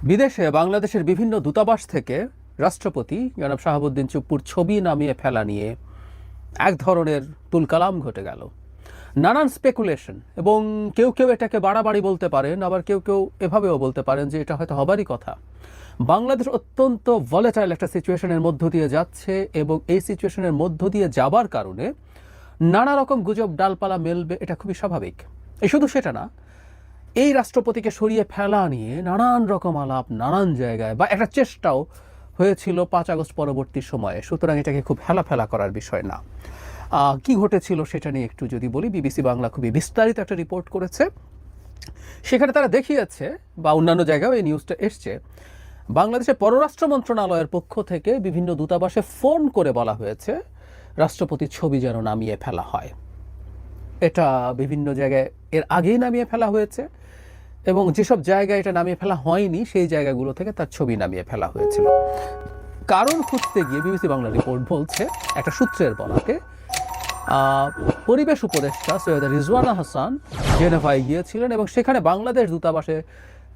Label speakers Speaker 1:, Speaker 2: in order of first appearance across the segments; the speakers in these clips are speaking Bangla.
Speaker 1: বিদেশে বাংলাদেশের বিভিন্ন দূতাবাস থেকে রাষ্ট্রপতি জনাব শাহাবুদ্দিন চুপ্পুর ছবি নামিয়ে ফেলা নিয়ে এক ধরনের তুলকালাম ঘটে গেল। নানান স্পেকুলেশন, এবং কেউ কেউ এটাকে বাড়াবাড়ি বলতে পারেন, আবার কেউ কেউ এভাবেও বলতে পারেন যে এটা হয়তো হবারই কথা। বাংলাদেশ অত্যন্ত ভলেটাইল একটা সিচুয়েশনের মধ্য দিয়ে যাচ্ছে, এবং এই সিচুয়েশনের মধ্য দিয়ে যাবার কারণে নানা রকম গুজব ডালপালা মেলবে, এটা খুবই স্বাভাবিক। শুধু সেটা না, এই রাষ্ট্রপতিকে সরিয়ে ফেলা নিয়ে নানান রকম আলাপ নানান জায়গায়, বা একটা চেষ্টাও হয়েছিল 5 আগস্ট পরবর্তী সময়ে। সুতরাং এটাকে খুব হেলাফেলা করার বিষয় না। কি ঘটেছিল সেটা নিয়ে একটু যদি বলি, বিবিসি বাংলা খুবই বিস্তারিত একটা রিপোর্ট করেছে। সেখানে তারা দেখিয়েছে, বা অন্যান্য জায়গায় এই নিউজটা এসছে, বাংলাদেশের পররাষ্ট্র মন্ত্রণালয়ের পক্ষ থেকে বিভিন্ন দূতাবাসে ফোন করে বলা হয়েছে রাষ্ট্রপতির ছবি যেন নামিয়ে ফেলা হয়। এটা বিভিন্ন জায়গায় এর আগেই নামিয়ে ফেলা হয়েছে, এবং যেসব জায়গায় এটা নামিয়ে ফেলা হয়নি সেই জায়গাগুলো থেকে তার ছবি নামিয়ে ফেলা হয়েছিল। কারণ খুঁজতে গিয়ে বিবিসি বাংলা রিপোর্ট বলছে, একটা সূত্রের বলাতে পরিবেশ উপদেষ্টা সৈয়দা রিজওয়ানা হাসান জেনেভায় গিয়েছিলেন, এবং সেখানে বাংলাদেশ দূতাবাসে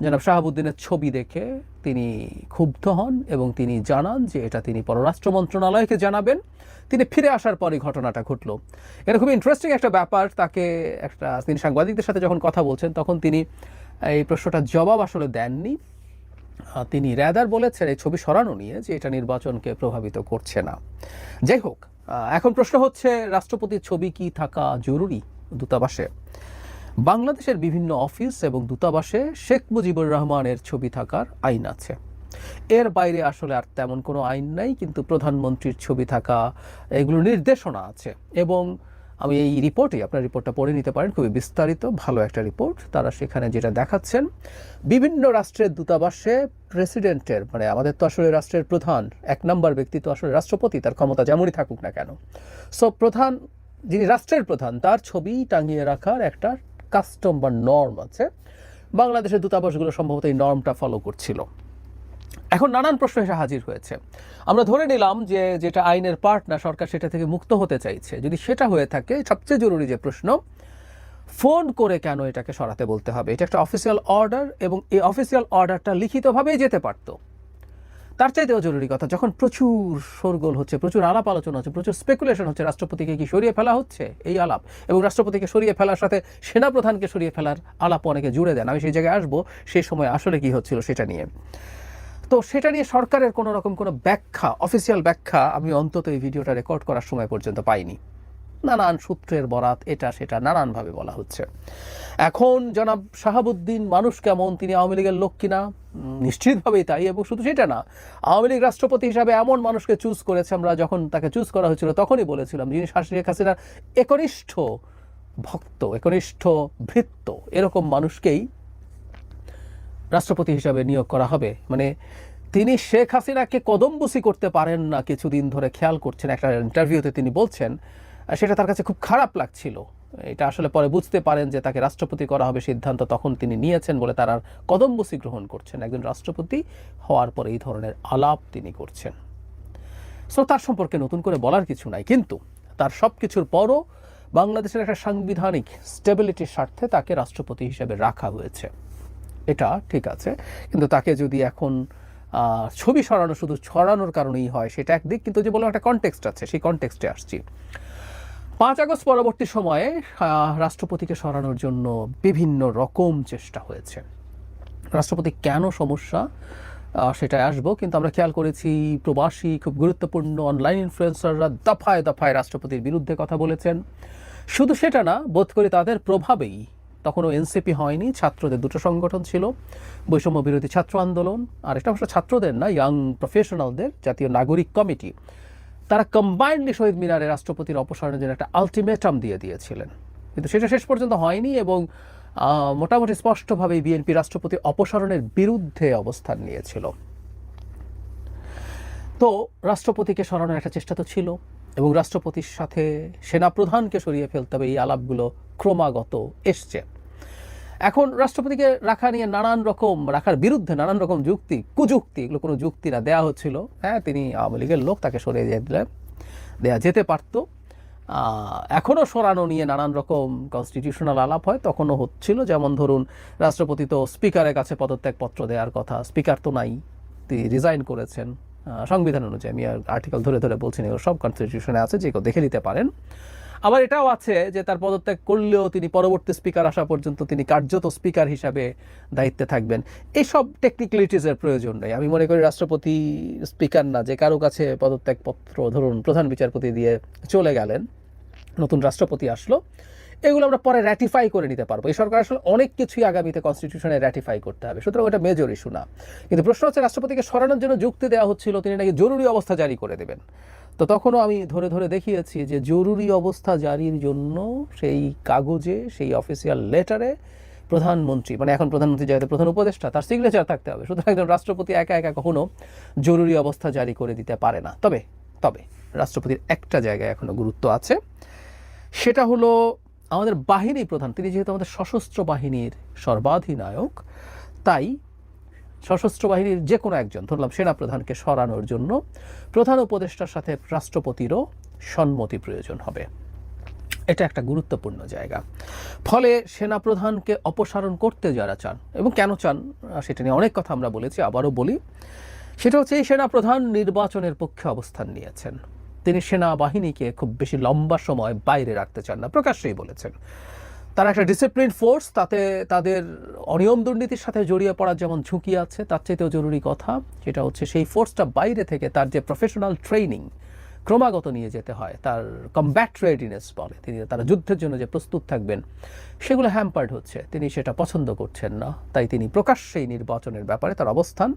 Speaker 1: জনাব শাহাবুদ্দিনের ছবি দেখে তিনি ক্ষুব্ধ হন, এবং তিনি জানান যে এটা তিনি পররাষ্ট্র মন্ত্রণালয়কে জানাবেন। তিনি ফিরে আসার পরই ঘটনাটা ঘটল। এটা খুবই ইন্টারেস্টিং একটা ব্যাপার। তিনি সাংবাদিকদের সাথে যখন কথা বলছেন তখন তিনি এই প্রশ্নটার জবাব আসলে দেননি। তিনি র্যাদার বলেছেন এই ছবি সরানো নিয়ে যে এটা নির্বাচনকে প্রভাবিত করছে না। যাই হোক, এখন প্রশ্ন হচ্ছে রাষ্ট্রপতির ছবি কি থাকা জরুরি দূতাবাসে? বাংলাদেশের বিভিন্ন অফিস এবং দূতাবাসে শেখ মুজিবুর রহমানের ছবি থাকার আইন আছে। এর বাইরে আসলে আর তেমন কোনো আইন নাই, কিন্তু প্রধানমন্ত্রীর ছবি থাকা এগুলো নির্দেশনা আছে। এবং আমি এই রিপোর্টে, আপনার রিপোর্টটা পড়ে নিতে পারেন, খুবই বিস্তারিত ভালো একটা রিপোর্ট। তারা সেখানে যেটা দেখাচ্ছেন, বিভিন্ন রাষ্ট্রের দূতাবাসে প্রেসিডেন্টের, মানে আমাদের তো আসলে রাষ্ট্রের প্রধান 1 নম্বর ব্যক্তি তো আসলে রাষ্ট্রপতি, তার ক্ষমতা যেমনই থাকুক না কেন। প্রধান, যিনি রাষ্ট্রের প্রধান, তার ছবি টাঙিয়ে রাখার একটা কাস্টম বা নর্ম আছে। বাংলাদেশের দূতাবাসগুলো সম্ভবত এই নর্মটা ফলো করছিল। এখন নানান প্রশ্ন এসে হাজির হয়েছে। আমরা ধরে নিলাম যে যেটা আইনের পার্ট না, সরকার সেটা থেকে মুক্ত হতে চাইছে। যদি সেটা হয়ে থাকে, সবচেয়ে জরুরি যে প্রশ্ন, ফোন করে কেন এটাকে সরাতে বলতে হবে? এটা একটা অফিসিয়াল অর্ডার, এবং এই অফিসিয়াল অর্ডারটা লিখিতভাবেই যেতে পারতো। তার চাইতেও জরুরি কথা, যখন প্রচুর শোরগোল হচ্ছে, প্রচুর আলাপ আলোচনা হচ্ছে, প্রচুর স্পেকুলেশন হচ্ছে রাষ্ট্রপতিকে কি সরিয়ে ফেলা হচ্ছে, এই আলাপ, এবং রাষ্ট্রপতিকে সরিয়ে ফেলার সাথে সেনাপ্রধানকে সরিয়ে ফেলার আলাপ অনেকে জুড়ে দেন। আমি সেই জায়গায় আসবো, সেই সময় আসলে কি হচ্ছিল সেটা নিয়ে। তো সেটা নিয়ে সরকারের কোনো রকম কোনো ব্যাখ্যা, অফিসিয়াল ব্যাখ্যা আমি অন্তত এই ভিডিওটা রেকর্ড করার সময় পর্যন্ত পাইনি। নানান সূত্রের বরাত, এটা সেটা নানানভাবে বলা হচ্ছে। এখন জনাব শাহাবুদ্দিন মানুষ কেমন, তিনি আওয়ামী লীগের লোক কিনা? নিশ্চিতভাবেই তাই। এবং শুধু সেটা না, আওয়ামী লীগ রাষ্ট্রপতি হিসাবে এমন মানুষকে চুজ করেছে, আমরা যখন তাকে চুজ করা হয়েছিল তখনই বলেছিলাম, যিনি শেখ হাসিনার একনিষ্ঠ ভক্ত, একনিষ্ঠ ভৃত্য, এরকম মানুষকেই রাষ্ট্রপতি হিসাবে নিয়োগ করা হবে। মানে তিনি শেখ হাসিনাকে কদমবুসি করতে পারেন না, কিছুদিন ধরে খেয়াল করছেন, একটা ইন্টারভিউতে তিনি বলছেন, সেটা তার কাছে খুব খারাপ লাগছিল। এটা আসলে পরে বুঝতে পারেন যে তাকে রাষ্ট্রপতি করা হবে সিদ্ধান্ত তখন তিনি নিয়েছেন বলে তার আর কদমবুসি গ্রহণ করছেন। একজন রাষ্ট্রপতি হওয়ার পরে এই ধরনের আলাপ তিনি করছেন। তার সম্পর্কে নতুন করে বলার কিছু নাই, কিন্তু তার সব কিছুর পরও বাংলাদেশের একটা সাংবিধানিক স্টেবিলিটির স্বার্থে তাকে রাষ্ট্রপতি হিসেবে রাখা হয়েছে। এটা ঠিক আছে, কিন্তু তাকে যদি এখন ছবি সরানো শুধু ছড়ানোর কারণেই হয় সেটা একদিক, কিন্তু যে বললাম একটা কনটেক্সট আছে, সেই কনটেক্সটে আসছি। 5 আগস্ট পরবর্তী সময়ে রাষ্ট্রপতিকে সরানোর জন্য বিভিন্ন রকম চেষ্টা হয়েছে। রাষ্ট্রপতি কেন সমস্যা সেটাই আসবো, কিন্তু আমরা খেয়াল করেছি প্রবাসী খুব গুরুত্বপূর্ণ অনলাইন ইনফ্লুয়েন্সাররা দফায় দফায় রাষ্ট্রপতির বিরুদ্ধে কথা বলেছেন। শুধু সেটা না, বোধ করি তাদের প্রভাবেই, তখনও এনসিপি হয়নি, ছাত্রদের দুটো সংগঠন ছিল, বৈষম্য বিরোধী ছাত্র আন্দোলন, আর এটা অবশ্য ছাত্রদের না, ইয়াং প্রফেশনালদের জাতীয় নাগরিক কমিটি, তারা কম্বাইন্ডলি শহীদ মিনারে রাষ্ট্রপতির অপসারণের জন্য একটা আলটিমেটাম দিয়ে দিয়েছিলেন। কিন্তু সেটা শেষ পর্যন্ত হয়নি, এবং মোটামুটি স্পষ্টভাবেই বিএনপি রাষ্ট্রপতি অপসারণের বিরুদ্ধে অবস্থান নিয়েছিল। তো রাষ্ট্রপতিকে সরানোর একটা চেষ্টা তো ছিল, এবং রাষ্ট্রপতির সাথে সেনাপ্রধানকে সরিয়ে ফেলতে হবে, এই আলাপগুলো ক্রমাগত এসছে। এখন রাষ্ট্রপতিকে রাখা নিয়ে রাখার বিরুদ্ধে নানান রকম যুক্তি, কুযুক্তি, এগুলো কোনো যুক্তি না, দেওয়া হচ্ছিল। হ্যাঁ, তিনি আওয়ামী লীগের লোক, তাকে সরিয়ে দেওয়া যেতে পারত। এখনও সরানো নিয়ে নানান রকম কনস্টিটিউশনাল আলাপ হয়, তখনও হচ্ছিল। যেমন ধরুন, রাষ্ট্রপতি তো স্পিকারের কাছে পদত্যাগপত্র দেওয়ার কথা, স্পিকার তো নাই, তিনি রিজাইন করেছেন সংবিধান অনুযায়ী। আমি আর্টিকেল ধরে ধরে বলছি না, সব কনস্টিটিউশনে আছে, যে কেউ দেখে নিতে পারেন। আবার এটাও আছে যে তার পদত্যাগ করলেও তিনি পরবর্তী স্পিকার আসা পর্যন্ত তিনি কার্যত স্পিকার হিসাবে দায়িত্বে থাকবেন। এইসব টেকনিক্যালিটিসের প্রয়োজন নেই। আমি মনে করি রাষ্ট্রপতি স্পিকার না, যে কারো কাছে পদত্যাগপত্র ধরুন প্রধান বিচারপতি দিয়ে চলে গেলেন, নতুন রাষ্ট্রপতি আসলো, এগুলো আমরা পরে র্যাটিফাই করে নিতে পারবো। এই সরকার আসলে অনেক কিছুই আগামীতে কনস্টিটিউশনে র্যাটিফাই করতে হবে, সুতরাং ওটা মেজর ইস্যু না। কিন্তু প্রশ্ন হচ্ছে, রাষ্ট্রপতিকে সরানোর জন্য যুক্তি দেওয়া হচ্ছিল তিনি নাকি জরুরি অবস্থা জারি করে দেবেন। তো তখনও আমি ধরে ধরে দেখিয়েছি যে জরুরি অবস্থা জারির জন্য সেই কাগজে, সেই অফিসিয়াল লেটারে প্রধানমন্ত্রী, মানে এখন প্রধানমন্ত্রী যেহেতু প্রধান উপদেষ্টা, তার সিগনেচার থাকতে হবে। সুতরাং একজন রাষ্ট্রপতি একা একা কখনো জরুরি অবস্থা জারি করে দিতে পারে না। তবে তবে রাষ্ট্রপতির একটা জায়গায় এখনো গুরুত্ব আছে, সেটা হলো আমাদের বাহিনী প্রধান। তিনি যেহেতু আমাদের সশস্ত্র বাহিনীর সর্বাধিনায়ক, তাই সশস্ত্র বাহিনীর যে কোনো একজন, ধরলাম সেনাপ্রধানকে সরানোর জন্য প্রধান উপদেষ্টার সাথে রাষ্ট্রপতিরও সম্মতি প্রয়োজন হবে। এটা একটা গুরুত্বপূর্ণ জায়গা। ফলে সেনাপ্রধানকে অপসারণ করতে যারা চান, এবং কেন চান সেটা নিয়ে অনেক কথা আমরা বলেছি, আবারও বলি, সেটা হচ্ছে এই সেনাপ্রধান নির্বাচনের পক্ষে অবস্থান নিয়েছেন। তিনি সেনাবাহিনীকে খুব বেশি লম্বা সময় বাইরে রাখতে চান না, প্রকাশ্যেই বলেছেন। তারা একটা ডিসিপ্লিন ফোর্স, তাতে তাদের অনিয়ম দুর্নীতির সাথে জড়িয়ে পড়ার যেমন ঝুঁকি আছে, তার চাইতেও জরুরি কথা সেটা হচ্ছে সেই ফোর্সটা বাইরে থেকে তার যে প্রফেশনাল ট্রেনিং ক্রমাগত নিয়ে যেতে হয়, তার কমব্যাট রেডিনেস বলে, তারা যুদ্ধের জন্য যে প্রস্তুত থাকবেন, সেগুলো হ্যাম্পার্ড হচ্ছে। তিনি সেটা পছন্দ করছেন না, তাই তিনি প্রকাশ্যেই নির্বাচনের ব্যাপারে তার অবস্থান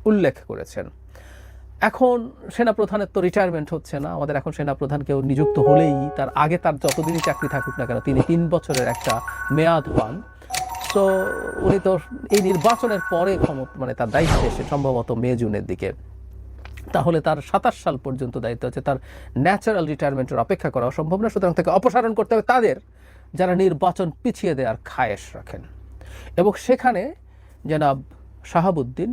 Speaker 1: উল্লেখ করেছেন। এখন সেনাপ্রধানের তো রিটায়ারমেন্ট হচ্ছে না, আমাদের এখন সেনাপ্রধান কেউ নিযুক্ত হলেই তার আগে তার যতদিনই চাকরি থাকুক না কেন, তিনি 3 বছরের একটা মেয়াদ পান। তো উনি তো এই নির্বাচনের পরে মানে তার দায়িত্বে এসে সম্ভবত মে জুনের দিকে, তাহলে তার 27 সাল পর্যন্ত দায়িত্ব আছে। তার ন্যাচারাল রিটায়ারমেন্টের অপেক্ষা করা অসম্ভব না, সুতরাং তাকে অপসারণ করতে হবে তাদের যারা নির্বাচন পিছিয়ে দেওয়ার খায়েশ রাখেন। এবং সেখানে জনাব শাহাবুদ্দিন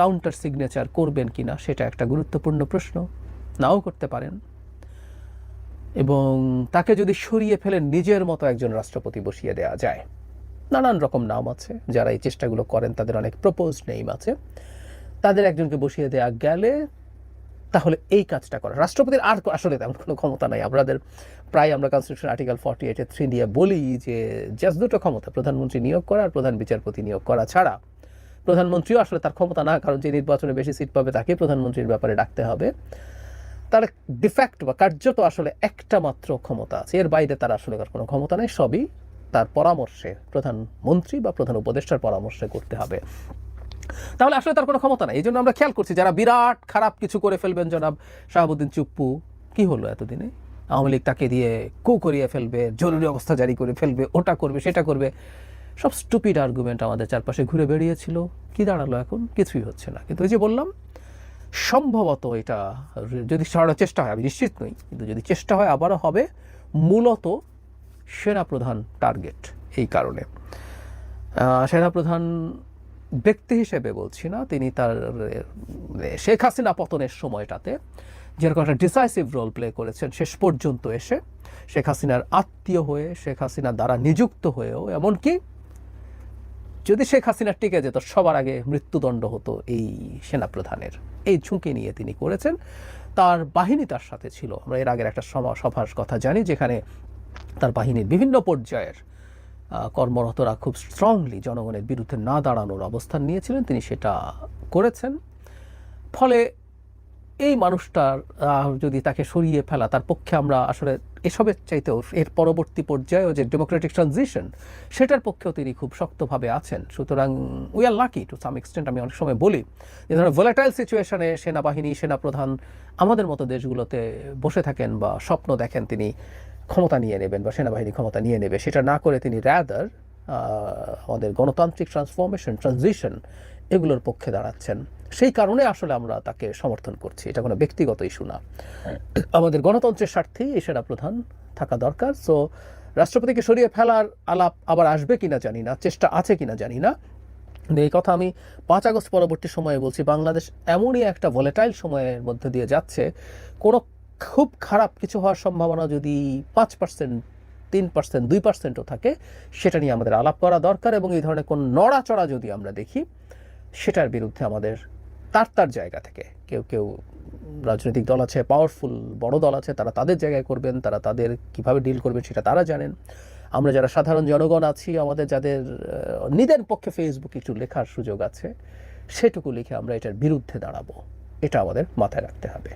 Speaker 1: কাউন্টার সিগনেচার করবেন কিনা সেটা একটা গুরুত্বপূর্ণ প্রশ্ন, নাও করতে পারেন। এবং তাকে যদি সরিয়ে ফেলে নিজের মতো একজন রাষ্ট্রপতি বসিয়ে দেওয়া যায়, নানান রকম নাম আছে, যারা এই চেষ্টাগুলো করেন তাদের অনেক প্রপোজ নেম আছে, তাদের একজনকে বসিয়ে দেওয়া গেলে তাহলে এই কাজটা করা রাষ্ট্রপতির আর আসলে তেমন কোনো ক্ষমতা নাই। আপনাদের প্রায় আমরা কনস্টিটিউশন আর্টিকেল 48(3) দিয়ে বলি যে জাস্ট দুটো ক্ষমতা, প্রধানমন্ত্রী নিয়োগ করা আর প্রধান বিচারপতি নিয়োগ করা ছাড়া প্রধানমন্ত্রীও আসলে তার ক্ষমতা না, কারণ যে নির্বাচনে বেশি সিট পাবে তাকে প্রধানমন্ত্রীর ব্যাপারে ডাকতে হবে। তার ডিফ্যাক্ট বা কার্যত আসলে একটা মাত্র ক্ষমতা আছে, এর বাইরে তার আসলে কোনো ক্ষমতা নেই। সবই তার পরামর্শে, প্রধানমন্ত্রী বা প্রধান উপদেষ্টার পরামর্শে করতে হবে। তাহলে আসলে তার কোনো ক্ষমতা নাই। এই জন্য আমরা খেয়াল করছি যারা বিরাট খারাপ কিছু করে ফেলবেন, জনাব শাহাবুদ্দিন চুপ্পু, কি হলো এতদিনে, আওয়ামী লীগ তাকে দিয়ে কু করিয়ে ফেলবে, জরুরি অবস্থা জারি করে ফেলবে, ওটা করবে সেটা করবে, সব স্টুপিড আর্গুমেন্ট আমাদের চারপাশে ঘুরে বেরিয়েছিল। কি দাঁড়ালো এখন? কিছুই হচ্ছে না। কিন্তু ওই যে বললাম, সম্ভবত এটা যদি সরানোর চেষ্টা হয়, আমি নিশ্চিত নই, কিন্তু যদি চেষ্টা হয় আবারও হবে মূলত সেনাপ্রধান টার্গেট। এই কারণে সেনাপ্রধান ব্যক্তি হিসেবে বলছি না, তিনি তার শেখ হাসিনা পতনের সময়টাতে যেরকম একটা ডিসাইসিভ রোল প্লে করেছেন, শেষ পর্যন্ত এসে শেখ হাসিনার আত্মীয় হয়ে, শেখ হাসিনা দ্বারা নিযুক্ত হয়েও, এমনকি যদি শেখ হাসিনা টিকে যেত সবার আগে মৃত্যুদণ্ড হতো এই সেনাপ্রধানের, এই ঝুঁকি নিয়ে তিনি করেছেন। তার বাহিনী তার সাথে ছিল। আমরা এর আগের একটা সভার কথা জানি, যেখানে তার বাহিনীর বিভিন্ন পর্যায়ের কর্মরতরা খুব স্ট্রংলি জনগণের বিরুদ্ধে না দাঁড়ানোর অবস্থান নিয়েছিলেন, তিনি সেটা করেছেন। ফলে এই মানুষটার যদি তাকে সরিয়ে ফেলা, তার পক্ষে আমরা আসলে এসবের চাইতেও এর পরবর্তী পর্যায়েও যে ডেমোক্রেটিক ট্রানজিশন, সেটার পক্ষেও তিনি খুব শক্তভাবে আছেন। সুতরাং we are lucky to some extent. আমি অনেক সময় বলি যে ধরনের ভোলাটাইল সিচুয়েশনে সেনাবাহিনী, সেনাপ্রধান আমাদের মতো দেশগুলোতে বসে থাকেন বা স্বপ্ন দেখেন তিনি ক্ষমতা নিয়ে নেবেন বা সেনাবাহিনী ক্ষমতা নিয়ে নেবে, সেটা না করে তিনি রাদার আমাদের গণতান্ত্রিক ট্রানজিশন এগুলোর পক্ষে দাঁড়াচ্ছেন। সেই কারণে আসলে আমরা তাকে সমর্থন করছি, এটা কোনো ব্যক্তিগত ইস্যু না। আমাদের গণতন্ত্রের স্বার্থেই এই সেনাপ্রধান থাকা দরকার। সো রাষ্ট্রপতিকে সরিয়ে ফেলার আলাপ আবার আসবে কিনা জানি না, চেষ্টা আছে কিনা জানি না। এই কথা আমি 5 আগস্ট পরবর্তী সময়ে বলছি। বাংলাদেশ এমনই একটা ভোলেটাইল সময়ের মধ্যে দিয়ে যাচ্ছে, কোনো খুব খারাপ কিছু হওয়ার সম্ভাবনা যদি 5%, 3%, 2%ও থাকে, সেটা নিয়ে আমাদের আলাপ করা দরকার। এবং এই ধরনের কোন নড়াচড়া যদি আমরা দেখি, সেটার বিরুদ্ধে আমাদের তার জায়গা থেকে, কেউ কেউ রাজনৈতিক দল আছে, পাওয়ারফুল বড় দল আছে, তারা তাদের জায়গায় করবেন, তারা তাদের কিভাবে ডিল করবেন সেটা তারা জানেন। আমরা যারা সাধারণ জনগণ আছি, আমাদের যাদের নিজের পক্ষে ফেসবুকে একটু লেখার সুযোগ আছে, সেটুকু লিখে আমরা এটার বিরুদ্ধে দাঁড়াবো, এটা আমাদের মাথায় রাখতে হবে।